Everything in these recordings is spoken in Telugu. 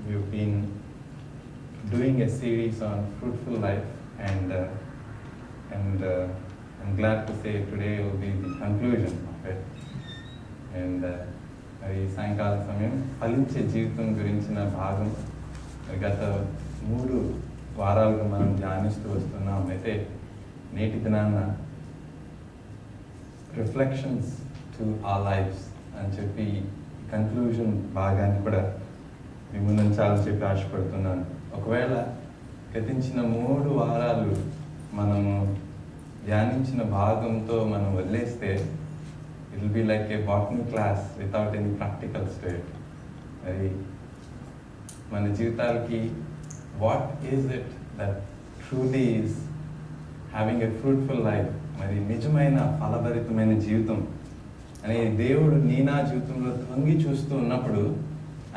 we've been doing a series on fruitful life, and I'm glad to say today will be the conclusion of it. And మరి సాయంకాల సమయం ఫలించే జీవితం గురించిన భాగం గత 3 వారాలుగా మనం ధ్యానిస్తూ వస్తున్నాం. అయితే నేటి దినాన రిఫ్లెక్షన్స్ టు ఆర్ లైఫ్స్ అని చెప్పి కన్క్లూజన్ భాగాన్ని కూడా మీ ముందుంచాలని చెప్పి ఆశపడుతున్నాను. ఒకవేళ గతించిన 3 వారాలు మనము ధ్యానించిన భాగంతో మనం వదిలేస్తే it will be like a botany class without any practicals to it. మరి మన జీవితాలకి what is it that truly is having a fruitful life, మరి నిజమైన ఫలభరితమైన జీవితం అనే దేవుడు నీ నా జీవితంలో తొంగి చూస్తూ ఉన్నప్పుడు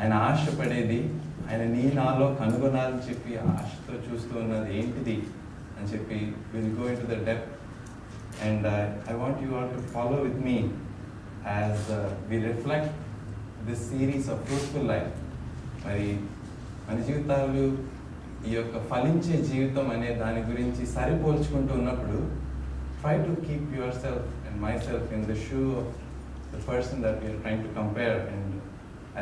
ఆయన ఆశపడేది, ఆయన నీ నాలో కనుగొనాలని చెప్పి ఆశతో చూస్తూ ఉన్నది ఏంటిది అని చెప్పి will go in to the depth. And I want you all to follow with me as we reflect this series of fruitful life. మరి మన జీవితాలు ఈ యొక్క ఫలించే జీవితం అనే దాని గురించి సరిపోల్చుకుంటూ ఉన్నప్పుడు try to keep yourself and myself in the shoe of the person that we are trying to compare. And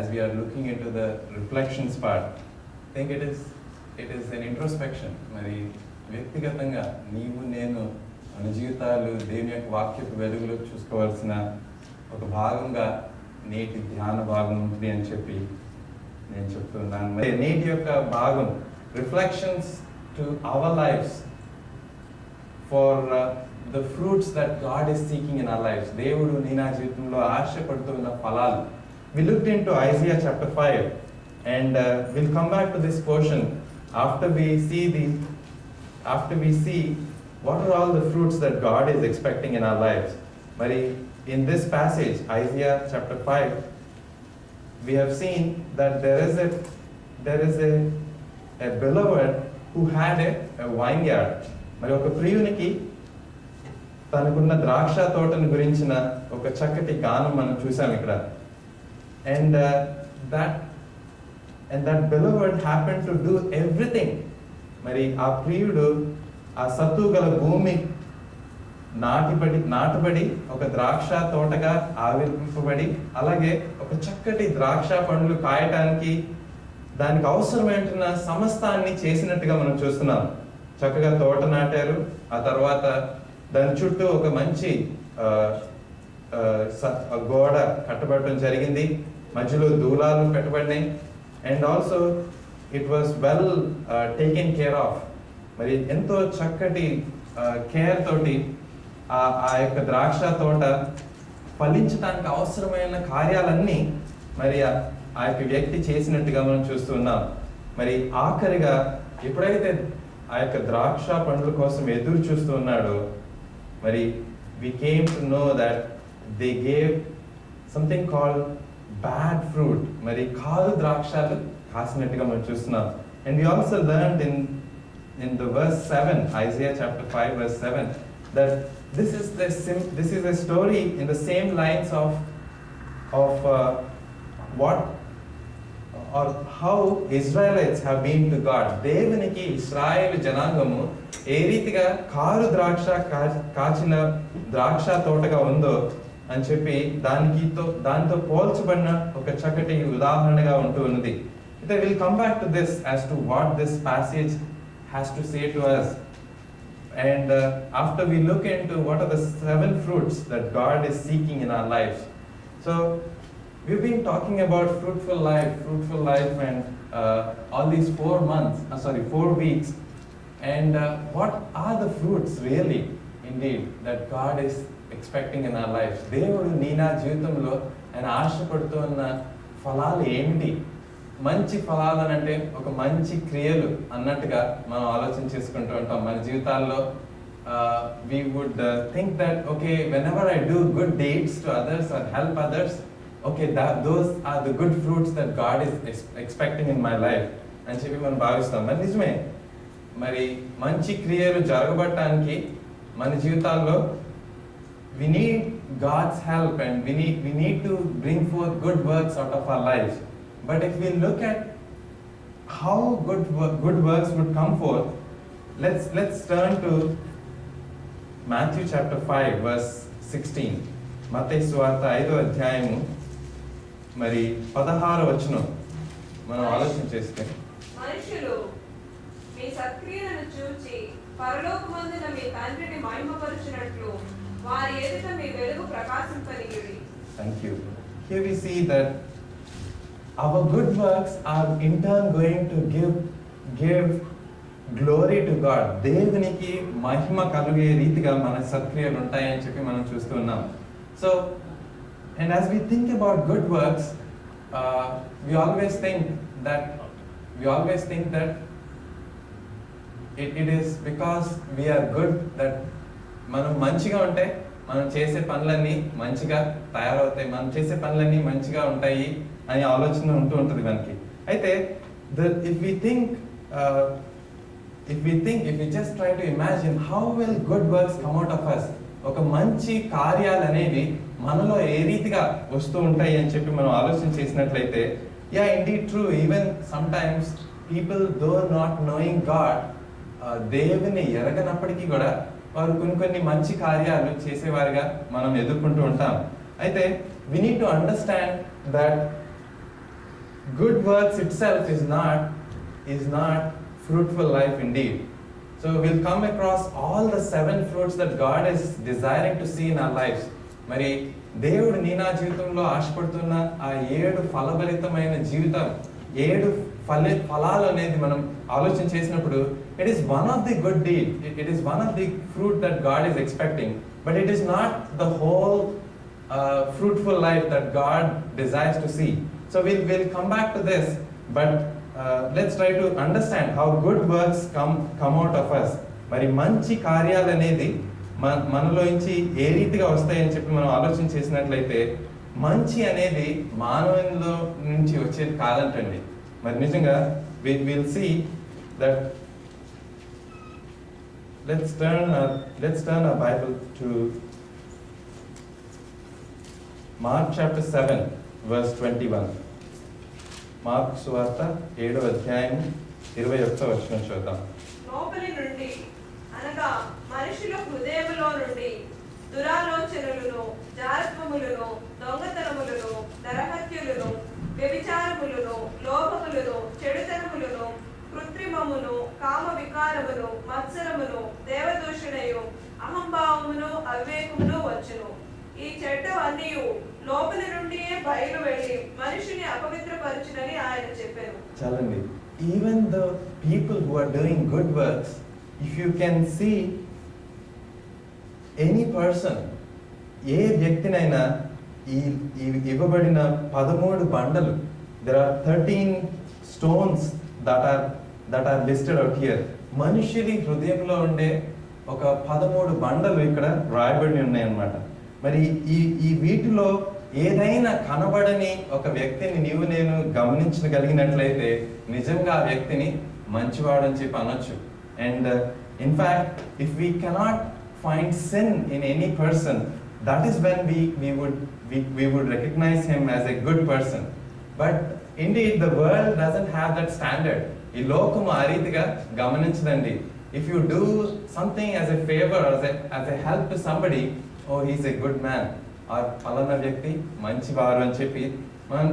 as we are looking into the reflections part, I think it is an introspection. మరి వ్యక్తిగతంగా నీవు నేను మన జీవితాలు దేవుని యొక్క వాక్యపు వెలుగులో చూసుకోవాల్సిన ఒక భాగంగా నేటి ధ్యాన భాగం ఉంటుంది అని చెప్పి నేను చెప్తున్నాను. మరి నేటి యొక్క భాగం reflections to our lives for the fruits that God is seeking in our lives. దేవుడు నీ నా జీవితంలో ఆశపడుతున్న ఫలాలు. We looked into Isaiah chapter 5 and we'll come back to this portion after we see what are all the fruits that God is expecting in our lives. Mari, in this passage, Isaiah chapter 5, we have seen that there is a beloved who had a vineyard. Mari oka priyuniki తనకున్న ద్రాక్ష తోటను గురించిన ఒక చక్కటి గానం మనం చూసాం ఇక్కడ. And that beloved happened to do everything. మరి ఆ ప్రియుడు ఆ సత్తు గల భూమి నాటబడి ఒక ద్రాక్ష తోటగా ఆవిర్భింపబడి అలాగే ఒక చక్కటి ద్రాక్ష పండ్లు కాయటానికి దానికి అవసరమైన సమస్తాన్ని చేసినట్టుగా మనం చూస్తున్నాం. చక్కగా తోట నాటారు, ఆ తర్వాత దాని చుట్టూ ఒక మంచి గోడ కట్టబడటం జరిగింది, మధ్యలో దూలాలు పెట్టబడినాయి. And also it was well taken care of. మరి ఎంతో చక్కటి కేర్ తోటి ఆ యొక్క ద్రాక్ష తోట ఫలించడానికి అవసరమైన కార్యాలన్నీ మరి ఆ యొక్క వ్యక్తి చేసినట్టుగా మనం చూస్తున్నాం. మరి ఆఖరిగా ఎప్పుడైతే ఆ యొక్క ద్రాక్ష పండ్ల కోసం ఎదురు చూస్తూ ఉన్నాడో మరి we came to know that they gave something called bad fruit. మరి కాదు ద్రాక్షలు కాసినట్టుగా మనం చూస్తున్నాం. And we also learned in the verse 7, Isaiah chapter 5 verse 7, that this is a story in the same lines of what or how Israelites have been to God. దేవునికి ఇశ్రాయేలు జనాంగము ఏ రీతిగా కారు ద్రాక్ష కాచిన ద్రాక్ష తోటగా ఉందో అని చెప్పి దాంతో పోల్చబడిన ఒక చక్కటి ఉదాహరణగా ఉంటూ ఉన్నది. అయితే we'll come back to this as to what this passage has to say to us. And after we look into what are the 7 fruits that God is seeking in our lives. So we've been talking about fruitful life and all these 4 weeks. And what are the fruits really indeed that God is expecting in our lives? దేవుడు నీ నా జీవితంలో ఆయన ఆశపడుతున్న ఫలాలు ఏమిటి? మంచి ఫలాలు అంటే ఒక మంచి క్రియలు అన్నట్టుగా మనం ఆలోచన చేసుకుంటూ ఉంటాం మన జీవితాల్లో. We would think that okay, whenever I do good deeds to others or help others, okay, those are the good fruits that God is expecting in my life అని చెప్పి మనం భావిస్తాం. మరి నిజమే, మరి మంచి క్రియలు జరగబడటానికి మన జీవితాల్లో we need God's help and we need to bring forth good works out of our lives. But if we look at how good works would come forth, let's turn to Matthew chapter 5 verse 16. మత్తయి సువార్త 5వ అధ్యాయము మరి 16వ వచనం మనం ఆలోచన చేస్తే, మనుషులు మీ సత్క్రియలను చూచి పరలోకమందున మీ తండ్రిని మహిమపరచునట్లు వారి ఎదుట మీ వెలుగు ప్రకాశింపనీయుడి. Thank you. Here we see that our good works are in turn going to give glory to God. దేవునికి మహిమ కలిగే రీతిగా మన సత్క్రియలు ఉంటాయని చెప్పి మనం చూస్తూ ఉన్నాం. So, and as we think about good works, we always think that it is because we are good that మనం మంచిగా ఉంటే మనం చేసే పనులన్నీ మంచిగా తయారవుతాయి, మనం చేసే పనులన్నీ మంచిగా ఉంటాయి అనే ఆలోచన ఉంటూ ఉంటుంది మనకి. అయితే if we just try to imagine how will good works come out of us, ఒక మంచి కార్యాలు అనేవి మనలో ఏ రీతిగా వస్తూ ఉంటాయి అని చెప్పి మనం ఆలోచన చేసినట్లయితే, indeed true, even sometimes people though not knowing God, దేవుని ఎరగనప్పటికీ కూడా వారు కొన్ని మంచి కార్యాలు చేసేవారుగా మనం ఎదుర్కొంటూ ఉంటాం. అయితే we need to understand that good works itself is not fruitful life indeed. So we'll come across all the 7 fruits that God is desiring to see in our lives. మరి దేవుడు నీ నా జీవితంలో ఆశపడుతున్న ఆ 7 ఫలభరితమైన జీవితం, 7 ఫలాలు అనేది మనం ఆలోచన చేసినప్పుడు, it is one of the good deed, it is one of the fruit that God is expecting, but it is not the whole fruitful life that God desires to see. So we'll come back to this, but let's try to understand how good works come out of us. మరి మంచి కార్యాలు అనేది మనలోంచి ఏ రీతిగా వస్తాయని చెప్పి మనం ఆలోచన చేసినట్లయితే, మంచి అనేది మానవునిలో నుంచి వచ్చేది కాదంటండి. మరి నిజంగా we'll see that. Let's turn our Bible to Mark chapter 7 verse 21. Mark సువార్త 7వ అధ్యాయం 21వ వచనం చూద్దాం. లోపలి నుండి అనగా మనుషుల హృదయములో నుండి దురాలోచనలను, జారత్వములను, దొంగతనములను, నరహత్యలను, వ్యభిచారములను, లోభములను, చెడుతనములను, కృత్రిమమును, కామ వికారమును, మత్సరమును, దేవదూషణయు, అహంభావమును, అవివేకమును వచ్చును. ఈ చెడ్డవన్నీ లోపలి నుండియే బయలు వెళ్ళి మనిషిని అపవిత్రపరచునని ఆయన చెప్పారు. చాలండి. Even the people who are doing good works, if you can see any person, ఏ వ్యక్తినైనా ఈ ఇవ్వబడిన 13 బండలు, there are 13 stones that are listed out here. మనుషుని హృదయంలో ఉండే ఒక 13 బండలు ఇక్కడ రాయబడి ఉన్నాయి అన్నమాట. మరి ఈ వీటిలో ఏదైనా కనబడని ఒక వ్యక్తిని నీవు నేను గమనించగలిగినట్లయితే నిజంగా ఆ వ్యక్తిని మంచివాడని చెప్పి అనొచ్చు. And in fact if we cannot find sin in any person, that is when we would recognize him as a good person. But indeed the world doesn't have that standard. ఈ లోకము ఆ రీతిగా గమనించదండి. If you do something as a favor, as a help to somebody, oh, he's a good man, or ఫలానా వ్యక్తి మంచివారు అని చెప్పి మనం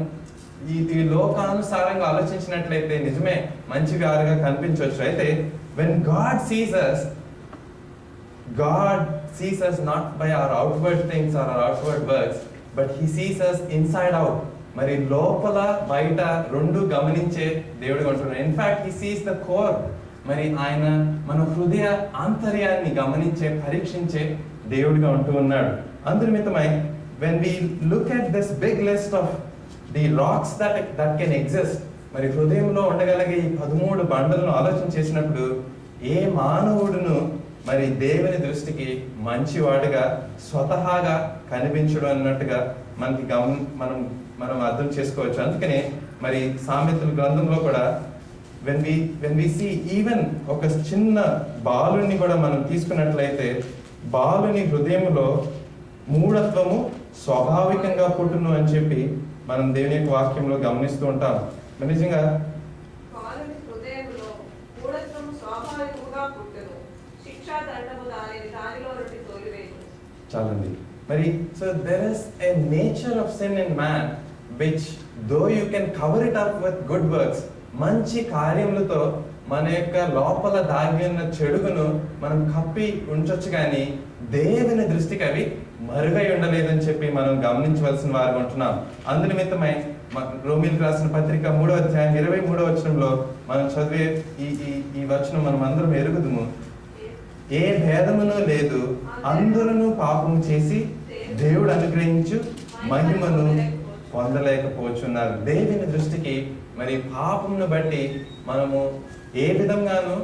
ఈ లోకానుసారంగా ఆలోచించినట్లయితే నిజమే మంచివారుగా కనిపించవచ్చు. అయితే when God sees us not by our outward things or our outward works, but he sees us inside out. మరి లోపల బయట రెండు గమనించే దేవుడిగా ఉంటున్నాడు. In fact he sees the core. మరి ఆయన మన హృదయ ఆంతర్యాన్ని గమనించే, పరీక్షించే దేవుడిగా ఉంటూ ఉన్నాడు. అందునిమిత్తమై when we look at this big list of the rocks that can exist, మరి హృదయంలో ఉండగలిగే ఈ 13 బండలను ఆలోచన చేసినప్పుడు ఏ మానవుడును మరి దేవుని దృష్టికి మంచివాడుగా స్వతహాగా కనిపించడం అన్నట్టుగా మనకి మనం అర్థం చేసుకోవచ్చు. అందుకనే మరి సామెతల గ్రంథంలో కూడా when we see even ఒక చిన్న బాలుని కూడా మనం తీసుకున్నట్లయితే బాలుని హృదయంలో మూఢత్వము స్వాభావికంగా పుట్టును అని చెప్పి మనం దేవుని యొక్క వాక్యంలో గమనిస్తూ ఉంటాం. నిజంగా బాలుని చాలండి. మరి so there is a nature of sin in man which though you can cover it up with good works. మంచి కార్యములతో మన యొక్క లోపల దాగి ఉన్న చెడుగును మనం కప్పి ఉంచొచ్చు, కానీ దేవుని దృష్టికి అవి మరుగై ఉండలేదని చెప్పి మనం గమనించవలసిన వారు ఉంటున్నాం. అందునిమిత్తమై రోమీయులకు రాసిన పత్రిక 3వ అధ్యాయం 23వ వచనంలో మనం చదివే ఈ వచనం మనం అందరం ఎరుగుదుము. ఏ భేదమును లేదు, అందరూ పాపము చేసి దేవుడు అనుగ్రహించు మహిమను పొందలేకపోతున్నారు. దేవుని దృష్టికి మరి పాపమును బట్టి మనము ఏ విధంగానూ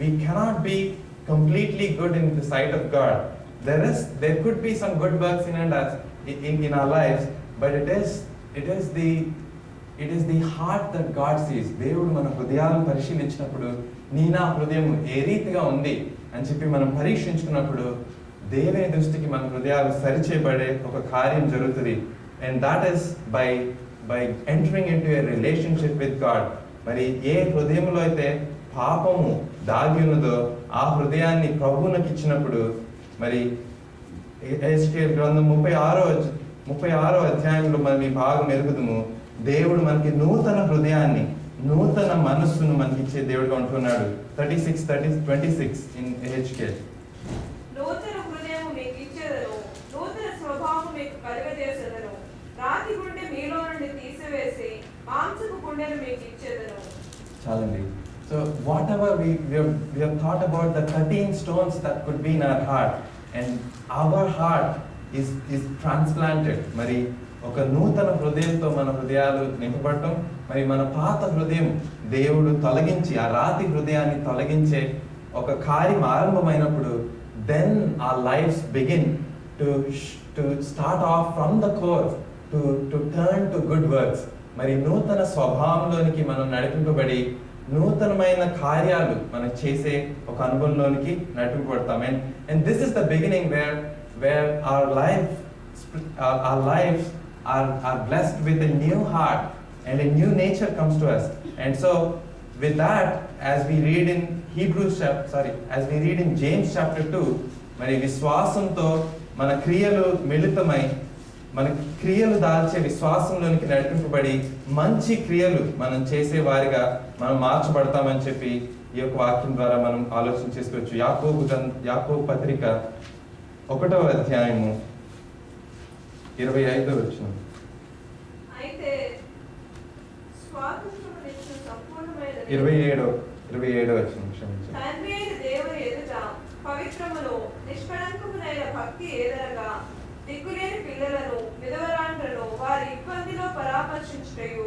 we cannot be completely good in the sight of God. There could be some good works in our lives, but it is the heart that God sees. దేవుడు మన హృదయాలను పరిశీలించినప్పుడు నా హృదయం ఏ రీతిగా ఉంది అని చెప్పి మనం పరీక్షించుకున్నప్పుడు దేవుని దృష్టికి మన హృదయాలు సరిచేయబడే ఒక కార్యం జరుగుతుంది. And that is by entering into a relationship with God. మరి ఏ హృదయంలో అయితే పాపము దాగి ఉన్నదో ఆ హృదయాన్ని ప్రభువునికి ఇచ్చినప్పుడు, మరి ఎహెజ్కేలు గ్రంథం 36వ అధ్యాయంలో మనం ఈ భాగం ఎరుగుదుము. దేవుడు మనకి నూతన హృదయాన్ని, నూతన మనస్సును మనకి ఇచ్చే దేవుడుగా ఉంటున్నాడు. 26 in ఎహెజ్కేలు. నూతన హృదయము మీకు ఇచ్చేదను, నూతన స్వభావము మీకు కలుగజేసేదను, రాతి గుండె మీలో నుండి తీసివేసి మాంసపు గుండెను మీకు ఇచ్చేదను. చాలండి. So whatever we have thought about the 13 stones that could be in our heart, and our heart is transplanted. మరి ఒక నూతన హృదయంతో మన హృదయాలు నింపబడటం, మరి మన పాత హృదయం దేవుడు తొలగించి ఆ రాతి హృదయాన్ని తొలగించే ఒక కార్యం ఆరంభమైనప్పుడు, then our lives begin to start off from the core to turn to good works. మరి నూతన స్వభావంలోనికి మనం నడిపింపబడి నూతనమైన కార్యాలు మనం చేసే ఒక అనుభవంలోనికి నడిపింపబడతాం. And this is the beginning where our lives are blessed with a new heart and a new nature comes to us. And so with that, as we read in James chapter 2, మరి విశ్వాసంతో మన క్రియలు మిళితమై మన క్రియలు దాల్చే విశ్వాసంలోనికి నడిపింపబడి మంచి క్రియలు మనం చేసే వారిగా మనం మార్చబడతామని చెప్పి ఈ యొక్క వాక్యం ద్వారా మనం ఆలోచన చేసుకోవచ్చు. యాకోబు పత్రిక 1వ అధ్యాయము 25వ వచనం. అయితే స్వాతంత్రమునిచ్చు సంపూర్ణమైనది 27వ వచనం క్షమించండి. తండ్రి అయిన దేవుని ఎదుట పవిత్రమును నిష్కళంకమునైన భక్తి ఏదనగా దిక్కులేని పిల్లలను విధవరాండ్రను వారి ఇబ్బందిలో పరామర్శించుటయు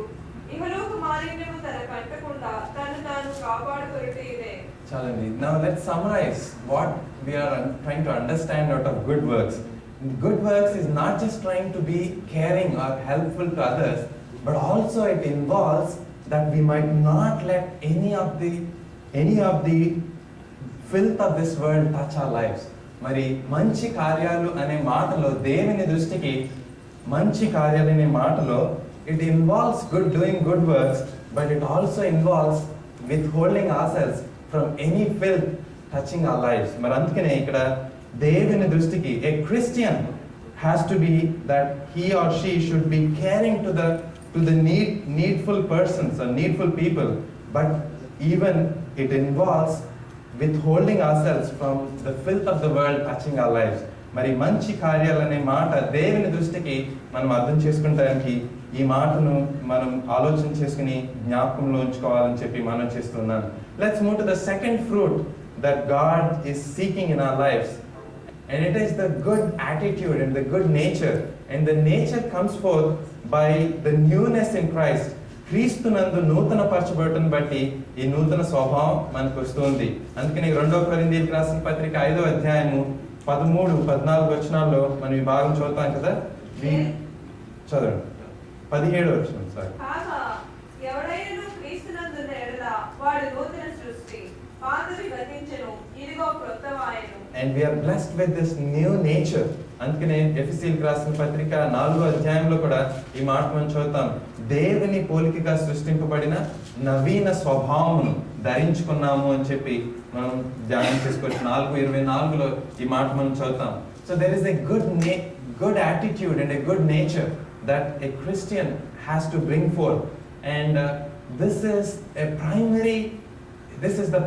ఇహలోక మాలిన్యము తన కంటకుండా తను తాను కాపాడుకొనుటయునే. చాలండి. Now let's summarize what we are trying to understand out of good works. Good works is not just trying to be caring or helpful to others, but also it involves that we might not let any of the filth of this world touch our lives. మరి మంచి కార్యాలు అనే మాటలో దేవుని దృష్టికి మంచి కార్యాలు అనే మాటలో it involves doing good works, but it also involves withholding ourselves from any filth touching our lives. మరి అందుకనే ఇక్కడ దేవుని దృష్టికి a Christian has to be that he or she should be caring to the needful persons or needful people, but even it involves withholding ourselves from the filth of the world touching our lives. మరి మంచి కార్యాలనే మాట దేవుని దృష్టికి మనం అర్థం చేసుకుంటానికి ఈ మాటను మనం ఆలోచన చేసుకుని జ్ఞాపకంలో ఉంచుకోవాలని చెప్పి మనం చేస్తున్నాను. Let's move to the second fruit that God is seeking in our lives, and it is the good attitude and the good nature, and the nature comes forth by the newness in Christ. క్రీస్తునందు నూతన పరచబడటం బట్టి ఈ నూతన స్వభావం మనకు వస్తుంది. అందుకని 2వ కొరింథీయులకు రాసిన పత్రిక 5వ అధ్యాయము 13-14 వచనాల్లో మనం ఈ భాగం చదువుతాం కదా. చదవండి 17వ వచనం. సార్ కాగా ఎవడైనా క్రీస్తునందున్న ఎడల వాడు నూతన సృష్టి, పాతవి గతించెను, ఇదిగో క్రొత్తవాయెను. And we are blessed with this new nature. అందుకనే ఎఫెసీయులకు రాసిన పత్రిక 4వ అధ్యాయంలో కూడా ఈ మాట మనం చదువుతాం. దేవుని పోలికగా సృష్టింపబడిన నవీన స్వభావమును ధరించుకున్నాము అని చెప్పి మనం ధ్యానం చేసుకోవచ్చు. 4:24లో ఈ మాట మనం చదువుతాం. So there is a good attitude and a good nature that a Christian has to bring forth. And this is the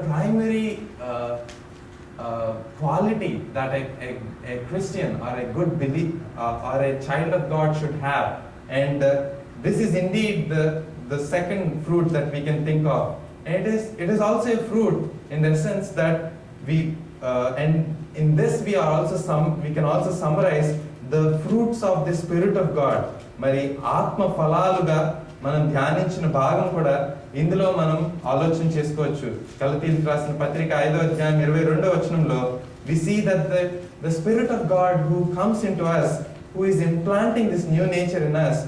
primary quality that a Christian or a good or a child of God should have. And this is indeed the second fruit that we can think of. And it is also a fruit in the sense that and in this we can also summarize the fruits of the Spirit of God. మరి ఆత్మ ఫలాలుగా మనం ధ్యానించిన భాగం కూడా ఇందులో మనం ఆలోచన చేసుకోవచ్చు. గలతీయులకు రాసిన పత్రిక 5వ అధ్యాయం 22వ వచనంలో we see that the Spirit of God who comes into us, who is implanting this new nature in us,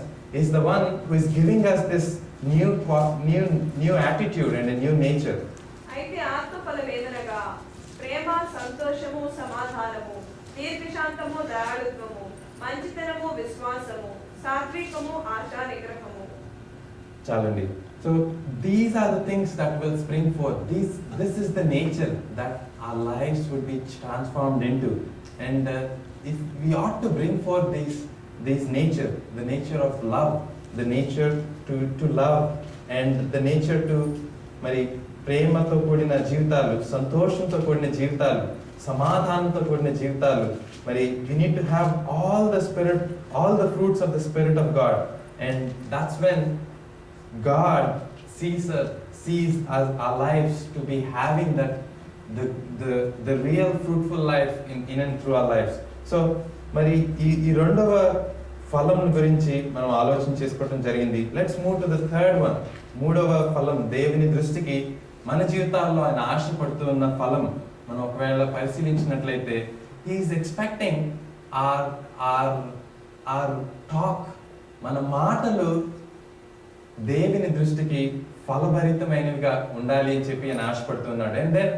is the one who is giving us this new attitude and a new nature. అయితే ఆత్మఫలం ఏదనగా ప్రేమ, సంతోషము, సమాధానము, దీర్ఘశాంతము, దయాళుత్వము, మంచితనము, విశ్వాసము, సాత్వికము, ఆశా నిగ్రహము. చాలండి. So these are the things that will spring forth. This is the nature that our lives would be transformed into. And if we ought to bring forth this nature, the nature of love, the nature to love, and the nature to మరి ప్రేమతో కూడిన జీవితాలు, సంతోషంతో కూడిన జీవితాలు, సమాధానంతో కూడిన జీవితాలు. మరి we need to have all the fruits of the Spirit of God. And that's when God sees our lives to be having that the real fruitful life in and through our lives. So మరి ఈ రెండవ ఫలం గురించి మనం ఆలోచన చేసుకోవడం జరిగింది. Let's move to the third one. మూడవ ఫలం, దేవుని దృష్టికి మన జీవితాల్లో ఆయన ఆశపడుతూ ఉన్న ఫలం మనం ఒకవేళ పరిశీలించినట్లయితే, he is expecting our talk, మన మాటలు దేవుని దృష్టికి ఫలభరితమైనవిగా ఉండాలి అని చెప్పి ఆయన ఆశపడుతున్నాడు. And then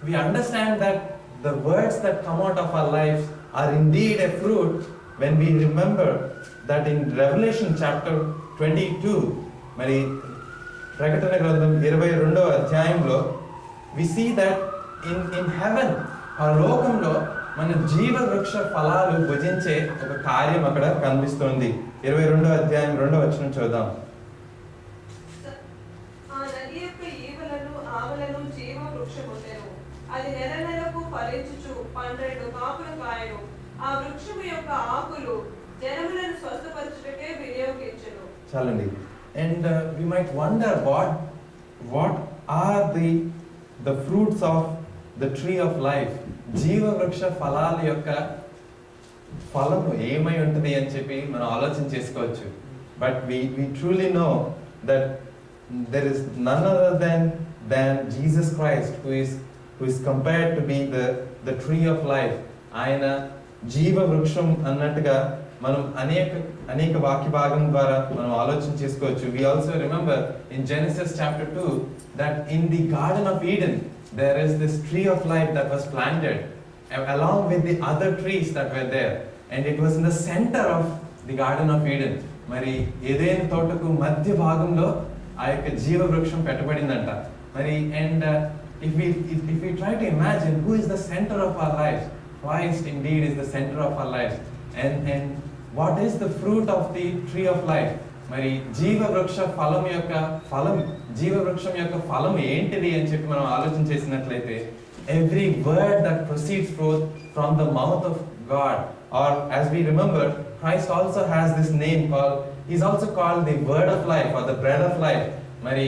we understand that the words that come out of our lives are indeed a fruit when we remember that in Revelation chapter 22, మరి ప్రకటన గ్రంథం 22వ అధ్యాయంలో we see that in heaven, ఆ లోకంలో మన జీవ వృక్ష ఫలాలు భుజించే ఒక కార్యం అక్కడ కనిపిస్తుంది. 22వ అధ్యాయం 2వ వచనం చూద్దాం. ఆ నది యొక్క ఈవలను, ఆవలను జీవ వృక్షముండెను. అది నెలకు ఫలించుచు 12 కాపులు కాయను. ఆ వృక్షము యొక్క ఆకులు జనములను స్వస్థపరచుటకే వినియోగించును. చాలండి. And we might wonder what are the fruits of the tree of life. జీవ వృక్ష ఫలాల యొక్క ఫలము ఏమై ఉంటుంది అని చెప్పి మనం ఆలోచన చేసుకోవచ్చు. But we truly know that there is none other than Jesus Christ who is compared to be the tree of life. ఆయన జీవ వృక్షం అన్నట్టుగా మనం అనేక వాక్య భాగం ద్వారా మనం ఆలోచన చేసుకోవచ్చు. We also remember in Genesis chapter 2 that in the Garden of Eden there is this tree of life that was planted along with the other trees that were there, and it was in the center of the Garden of Eden. మరి ఏదైనా తోటకు మధ్య భాగంలో ఆ యొక్క జీవ వృక్షం పెట్టబడిందంట. మరి and if we try to imagine who is the center of our lives, Christ indeed is the center of our lives. And what is the fruit of the tree of life? మరి జీవ వృక్షం యొక్క ఫలం ఏంటిది అని చెప్పి మనం ఆలోచన చేసినట్లయితే, every word that proceeds forth from the mouth of God, or as we remember, Christ also has this name he's also called the word of life or the bread of life. మరి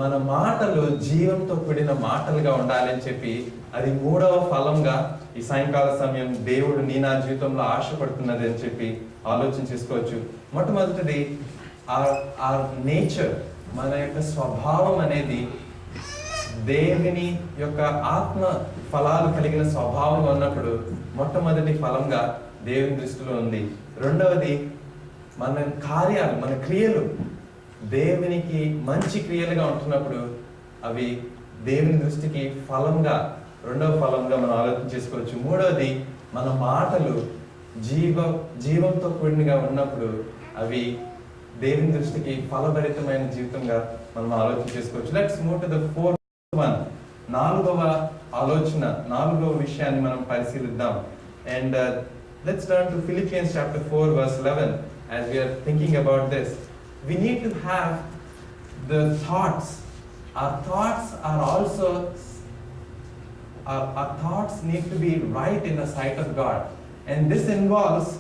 మన మాటలు జీవంతో కూడిన మాటలుగా ఉండాలి అని చెప్పి అది మూడవ ఫలంగా ఈ సాయంకాల సమయం దేవుడు నా జీవితంలో ఆశపడుతున్నది అని చెప్పి ఆలోచన చేసుకోవచ్చు. మొట్టమొదటిది our nature, మన యొక్క స్వభావం అనేది దేవుని యొక్క ఆత్మ ఫలాలు కలిగిన స్వభావంగా ఉన్నప్పుడు మొట్టమొదటి ఫలంగా దేవుని దృష్టిలో ఉంది. రెండవది మన కార్యాలు, మన క్రియలు దేవునికి మంచి క్రియలుగా ఉంటున్నప్పుడు అవి దేవుని దృష్టికి రెండవ ఫలంగా మనం ఆలోచన చేసుకోవచ్చు. మూడవది మన మాటలు జీవంతో కూడినగా ఉన్నప్పుడు అవి దేవుని దృష్టికి ఫలభరితమైన జీవితంగా మనం ఆలోచన చేసుకోవచ్చు. Let's move to the fourth one. నాలుగవ విషయాన్ని మనం పరిశీలిద్దాం. And let's turn to Philippians chapter 4 verse 11 as we are thinking about this. We need to have the thoughts. Our thoughts are also, our thoughts need to be right in the sight of God. And this involves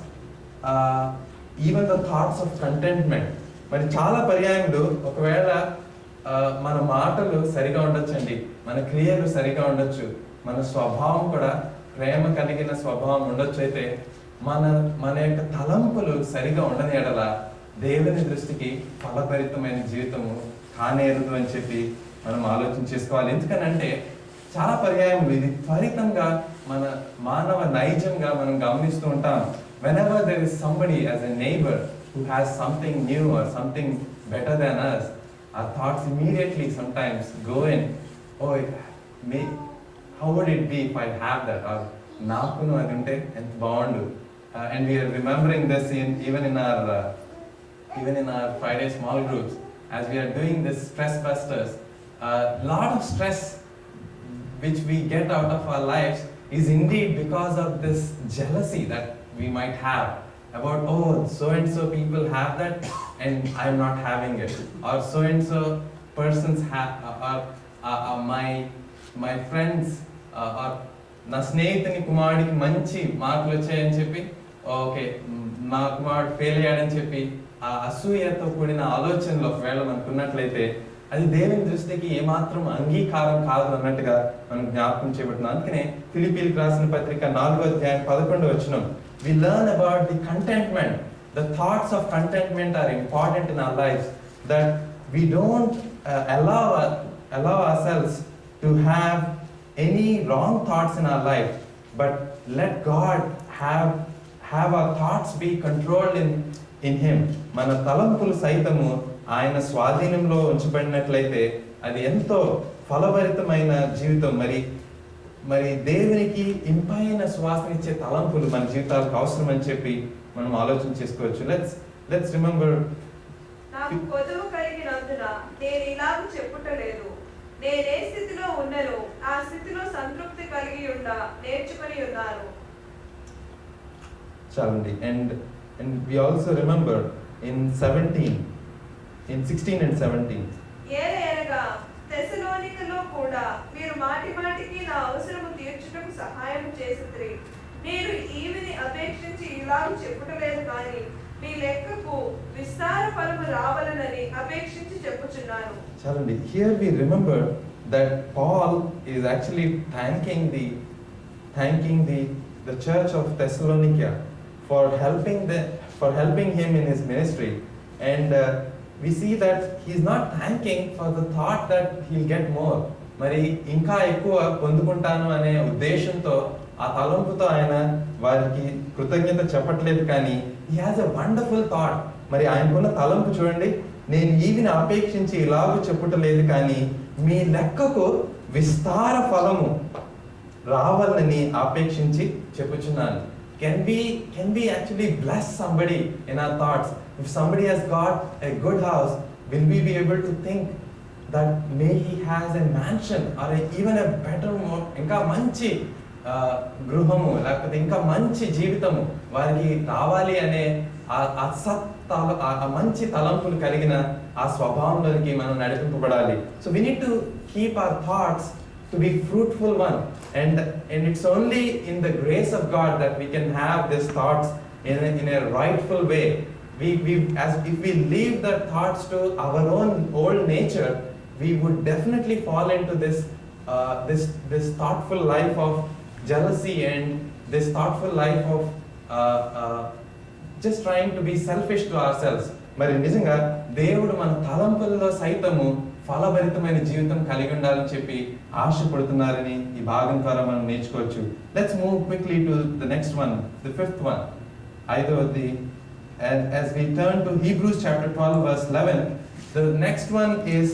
even the thoughts of contentment. మరి చాలా పర్యాయములు ఒకవేళ మన మాటలు సరిగా ఉండొచ్చండి, మన క్రియలు సరిగా ఉండొచ్చు, మన స్వభావం కూడా ప్రేమ కలిగిన స్వభావం ఉండొచ్చు. అయితే మన యొక్క తలంపులు సరిగా ఉండని ఎడల దేవుని దృష్టికి ఫలభరితమైన జీవితము కానేరదు అని చెప్పి మనం ఆలోచన చేసుకోవాలి. ఎందుకనంటే చాలా పర్యాయములు ఇది త్వరితంగా మన మానవ నైజంగా మనం గమనిస్తూ ఉంటాం. Whenever there is somebody as a neighbor who has something new or something better than us, our thoughts immediately sometimes go in, oh, how would it be if I have that? Or naakunu adi unte ent bagundu. And we are remembering this even in our Friday small groups as we are doing this stress busters. A lot of stress which we get out of our lives is indeed because of this jealousy that we might have about, oh, so and so people have that and I'm not having it, or so and so persons have, my friends or నా స్నేహితుని కుమారుడికి మంచి మార్కులు వచ్చాయని చెప్పి, ఓకే నా కుమారుడు ఫెయిల్ అయ్యాడని చెప్పి ఆ అసూయతో కూడిన ఆలోచనలు ఒకవేళ మనకు ఉన్నట్లయితే అది దేవుని దృష్టికి ఏమాత్రం అంగీకారం కాదు అన్నట్టుగా మనం జ్ఞాపకం చేయబడుతున్నాం. అందుకనే ఫిలిప్పీలకు రాసిన పత్రిక 4:11 we learn about the contentment. The thoughts of contentment are important in our lives, that we don't allow ourselves to have any wrong thoughts in our life, but let God have our thoughts be controlled in Him. మన తలంపులు సైతము ఆయన స్వాధీనంలో ఉంచబడినట్లయితే అది ఎంతో ఫలభరితమైన జీవితం. మరి దేవునికి ఇంపైన సువాసనిచ్చే తలంపులు మన జీవితాలకు అవసరం అని చెప్పి మనం ఆలోచన చేసుకోవచ్చు. లెట్స్ రిమెంబర్, నాకు కొదువు కలిగినందున నేను ఇలాగ చెప్పుటలేదు, నేనే స్థితిలో ఉన్నను ఆ స్థితిలో సంతృప్తి కలిగి నేర్చుకొని ఉన్నాను. చాలండి. and we also remember in 16 and 17 ఏలయనగా తెస్సలోనికలో కూడా మీరు మాటిమాటికి నా అవసరము తీర్చుటకు సహాయం చేసిరి. నేను ఈవిని అపేక్షించి ఇలాగ చెప్పుటలేదు, కానీ మీ లెక్కకు విస్తార ఫలము రావాలనని అపేక్షించి చెప్పుచున్నాను. చాలండి. Here we remember that Paul is actually thanking the church of Thessalonica for helping him in his ministry, and we see that he's not thanking for the thought that he'll get more. మరి ఇంకా ఎక్కువ పొందుకుంటాను అనే ఉద్దేశంతో ఆ తలంపుతో ఆయన వారికి కృతజ్ఞత చెప్పట్లేదు, కానీ he has a wonderful thought. మరి ఆయనకున్న తలంపు చూడండి, నేను ఈవిని అపేక్షించి ఇలాగ చెప్పుటలేదు, కానీ మీ లెక్కకు విస్తార ఫలము రావాలని అపేక్షించి చెప్పుచున్నాను. Can we actually bless somebody in our thoughts? If somebody has got a good house, will we be able to think that may he has a mansion or even a better, more ఇంకా మంచి గృహము లేకపోతే ఇంకా మంచి జీవితము వారికి రావాలి అనే ఆ మంచి తలంపులు కలిగిన ఆ స్వభావంలోనికి మనం నడిపింపబడాలి. So we need to keep our thoughts to be fruitful one, and it's only in the grace of God that we can have these thoughts in a rightful way. As if we leave the thoughts to our own old nature, we would definitely fall into this thoughtful life of jealousy and this thoughtful life of just trying to be selfish to ourselves. మరి నిజంగా దేవుడు మన తలంపుల్లో సైతము ఫలభరితమైన జీవితం కలిగి ఉండాలని చెప్పి ఆశపడుతున్నారని ఈ భాగం ద్వారా మనం నేర్చుకోవచ్చు. Let's move quickly to the next one, the fifth one, ఐదవది. And as we turn to Hebrews chapter 12 verse 11, the next one is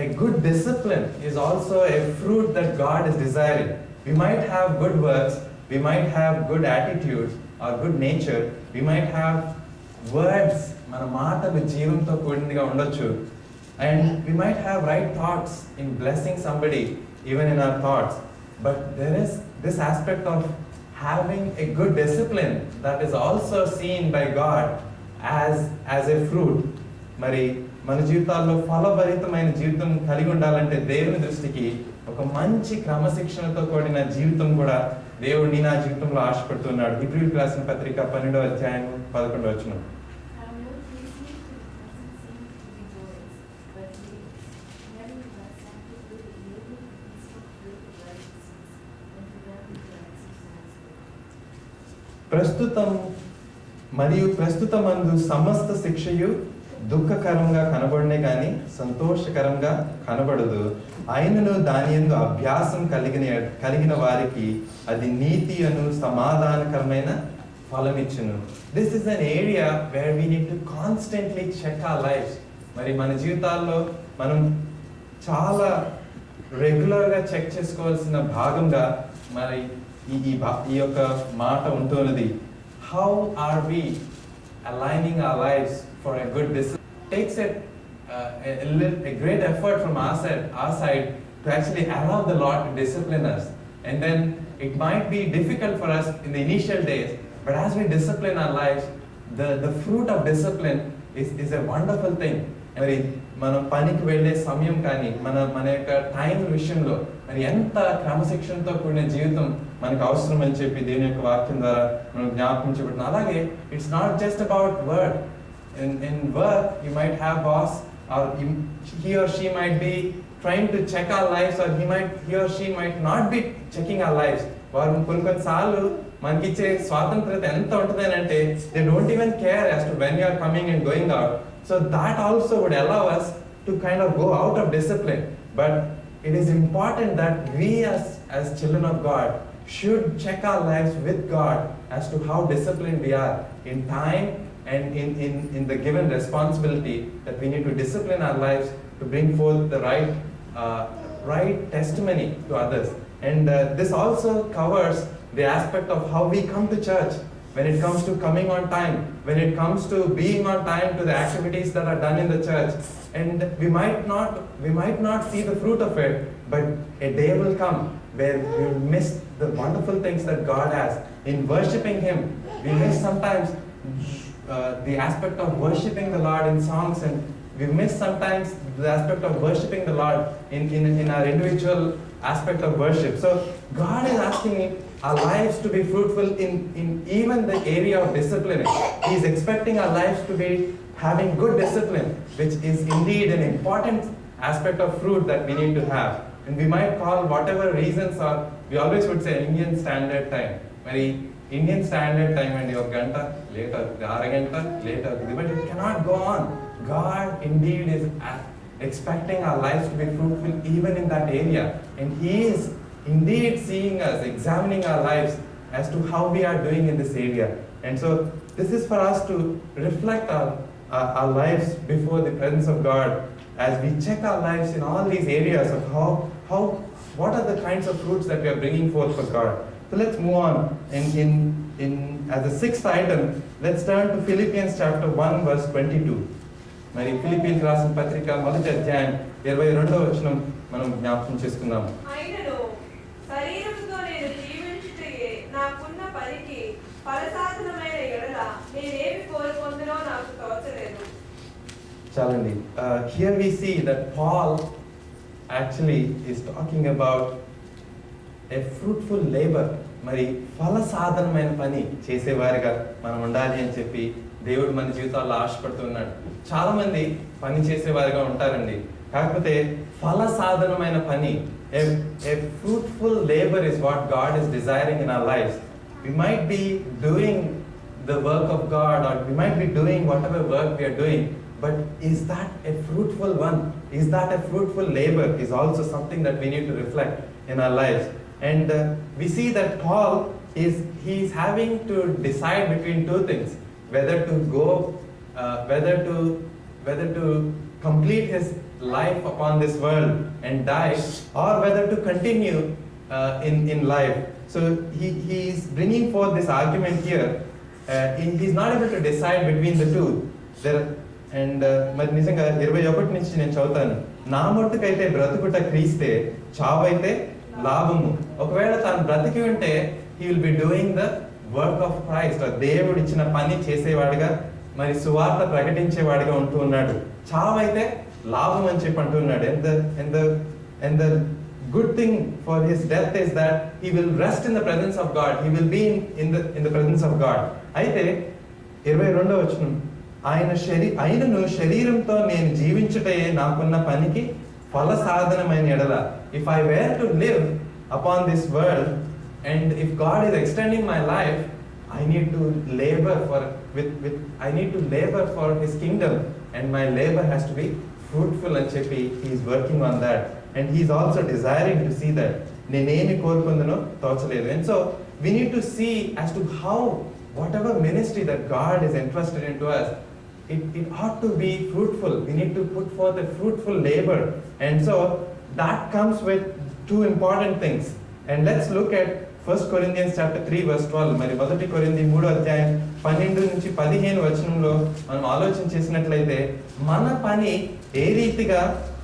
a good discipline is also a fruit that God is desiring. We might have good works, we might have good attitude or good nature, we might have words, మన మాటలు జీవంతో కూడినదిగా ఉండొచ్చు, and we might have right thoughts in blessing somebody even in our thoughts, but there is this aspect of having a good discipline that is also seen by God as a fruit. మరి మన జీవితాల్లో ఫలభరితమైన జీవితం కలిగి ఉండాలంటే దేవుని దృష్టికి ఒక మంచి క్రమశిక్షణతో కూడిన జీవితం కూడా దేవుడు నీ నా జీవితంలో ఆశపడుతున్నాడు. హెబ్రీయులకు రాసిన పత్రిక 12వ అధ్యాయం 11వ వచనం. ప్రస్తుతమందు సమస్త శిక్షయు దుఃఖకరంగా కనబడనే గాని సంతోషకరంగా కనబడదు. ఆయనను దాని యందు అభ్యాసం కలిగిన వారికి అది నీతి అను సమాధానకరమైన ఫలమిచ్చును. This is an area where we need to constantly check our lives. మరి మన జీవితాల్లో మనం చాలా రెగ్యులర్గా చెక్ చేసుకోవాల్సిన భాగంగా మరి ఈ యొక్క మాట ఉంటున్నది. How are we aligning our lives for a good discipline? It takes a great effort from our side to actually allow the Lord to discipline us. And then it might be difficult for us in the initial days, but as we discipline our lives, the fruit of discipline is a wonderful thing. మరి మనం పనికి వెళ్ళే సమయం కానీ మన యొక్క టైం విషయంలో మరి ఎంత క్రమశిక్షణతో కూడిన జీవితం మనకు అవసరం అని చెప్పి దేవుని యొక్క వాక్యం ద్వారా మనం జ్ఞాపకం చేయబడుతున్నాం. అలాగే it's not just about work. In work you might have boss or he or she might be trying to check our lives, or he or she might not be checking our lives. వారు కొన్నిసార్లు మనకి ఇచ్చే స్వాతంత్రత ఎంత ఉంటుంది అంటే they don't even care as to when you are coming and going out. So that also would allow us to kind of go out of discipline. But it is important that we as children of God should check our lives with God as to how disciplined we are in time and in the given responsibility that we need to discipline our lives to bring forth the right testimony to others. And this also covers the aspect of how we come to church. When it comes to coming on time, when it comes to being on time to the activities that are done in the church, and we might not see the fruit of it, but a day will come where we miss the wonderful things that God has in worshiping Him. We miss sometimes the aspect of worshiping the Lord in songs, and we miss sometimes the aspect of worshiping the Lord in our individual aspect of worship. So God is asking our lives to be fruitful in even the area of discipline. He is expecting our lives to be having good discipline, which is indeed an important aspect of fruit that we need to have. And we might call whatever reasons are, we always would say Indian Standard Time. Very Indian Standard Time and your ganta later, araganta later, but it cannot go on. God indeed is expecting our lives to be fruitful even in that area, and He is indeed seeing us, examining our lives as to how we are doing in this area. And so this is for us to reflect our lives before the presence of God as we check our lives in all these areas of what are the kinds of fruits that we are bringing forth for God. So let's move on. In as the sixth item, let's turn to Philippians chapter 1 verse 22. మరి ఫిలిప్పీలకు రాసిన పత్రిక 1వ అధ్యాయం 22వ వచనం మనం జ్ఞాపకం చేసుకుందాం. ఆయనను శరీరముతో నేను జీవించుటయే నాకున్న పనికి ఫలసాధనమైన ఎడల నేనేమి కోరుకొందునో నాకు తోచలేదు. చాలండి. Here we see that Paul actually is talking about a fruitful labor. మరి ఫలసాధనమైన పని చేసేవారిగా మనం ఉండాలి అని చెప్పి దేవుడు మన జీవితాల్లో ఆశపడుతున్నాడు. చాలా మంది పని చేసేవారిగా ఉంటారండి, కాకపోతే ఫల సాధనమైన పని, a fruitful labor is what God is desiring in our lives. We might be doing the work of God, or we might be doing whatever work we are doing, but is that a fruitful one? Is that a fruitful labor? Is also something that we need to reflect in our lives. And we see that Paul is having to decide between two things: whether to go, whether to complete his life upon this world and die, or whether to continue in life. So he is bringing forth this argument here. He's not able to decide between the two. మరి నిజంగా 21 నుంచి నేను చదువుతాను. నా మట్టుకైతే బ్రతుకుట క్రీస్తే, చావైతే లాభము. ఒకవేళ తాను బ్రతికి ఉంటే he will be doing the work of Christ. దేవుడు ఇచ్చిన పని చేసేవాడిగా మరి సువార్త ప్రకటించేవాడిగా ఉంటూ ఉన్నాడు. చావు అయితే లాభం అని చెప్పి అంటున్నాడు. And the good thing for his death is that he will rest in the presence of God. He will be in the presence of God. అయితే 22వ వచనం, ఆయనను శరీరంతో నేను జీవించుటే నాకున్న పనికి ఫల సాధనమైన ఎడల, if I were to live upon this world and if God is extending my life, I need to labor for his kingdom, and my labor has to be fruitful అని చెప్పి he is working on that, and he is also desiring to see that నేనేమి కోరుకుందునో తోచలేదు. And so we need to see as to how whatever ministry that God is entrusted into us, it ought to be fruitful. We need to put forth a fruitful labor, and so that comes with two important things. And let's look at 1 Corinthians chapter 3 verse 12. మరి 1 కొరింథీ 3వ అధ్యాయం 12 నుంచి 15 వచనంలో మనం ఆలోచన చేసినట్లయితే మన పని ఏ రీతిగా